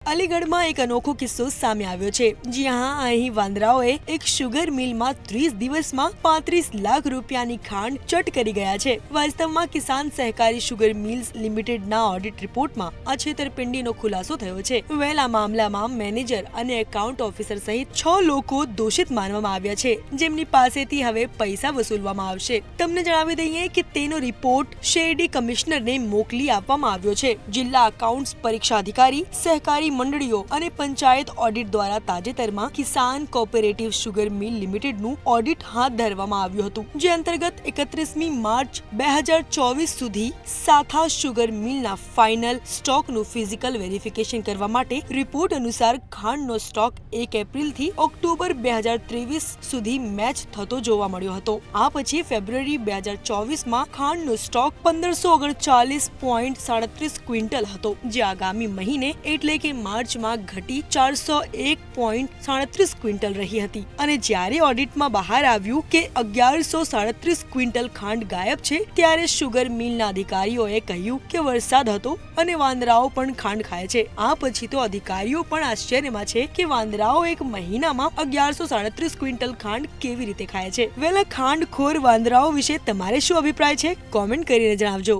અલીગઢમાં એક અનોખો કિસ્સો સામે આવ્યો છે। જ્યાં અહીં વાંદરાઓએ એક શુગર મિલમાં 30 દિવસમાં 35 લાખ રૂપિયાની ખાંડ ચટ કરી ગયા છે। વાસ્તવમાં કિસાન સહકારી શુગર મિલ્સ લિમિટેડના ઓડિટ રિપોર્ટમાં આ છેતરપિંડીનો ખુલાસો થયો છે। વહેલા મામલામાં મેનેજર અને એકાઉન્ટ ઓફિસર સહિત 6 લોકો દોષિત માનવામાં આવ્યા છે, જેમની પાસેથી હવે પૈસા વસૂલવામાં આવશે। તમને જણાવી દઈએ કે તેનો રિપોર્ટ શેરડી કમિશનરને મોકલી આપવામાં આવ્યો છે। જિલ્લા એકાઉન્ટ્સ પરીક્ષા અધિકારી, સહકારી મંડળીઓ અને પંચાયત ઓડિટ દ્વારા તાજેતરમાં કિસાન કોઓપરેટિવ શુગર મિલ લિમિટેડનું ઓડિટ હાથ ધરવામાં આવ્યું હતું, જે અંતર્ગત 31મી માર્ચ 2024 સુધી સાથા શુગર મિલના ફાઇનલ સ્ટોકનું ફિઝિકલ વેરિફિકેશન કરવા માટે રિપોર્ટ અનુસાર ખાંડનો સ્ટોક 1 એપ્રિલથી ઓક્ટોબર 2023 સુધી મેચ થતો જોવા મળ્યો હતો। આ પછી ફેબ્રુઆરી 2024માં ખાંડનો સ્ટોક 1539.37 ક્વિન્ટલ હતો, જે આગામી મહિને એટલે કે માર્ચમાં ઘટી 401.37 ક્વિન્ટલ રહી હતી। અને જ્યારે ઓડિટમાં બહાર આવ્યું કે 1137 ક્વિન્ટલ ખાંડ ગાયબ છે, ત્યારે શુગર મિલના અધિકારીઓએ કહ્યું કે વરસાદ હતો અને વાંદરાઓ પણ ખાંડ ખાય છે। આ પછી તો અધિકારીઓ પણ આશ્ચર્યમાં છે કે વાંદરાઓ એક મહિનામાં 1137 ક્વિન્ટલ ખાંડ કેવી રીતે ખાય છે। વેલા ખાંડખોર વાંદરાઓ વિશે તમારે શું અભિપ્રાય છે? કોમેન્ટ કરીને જણાવજો।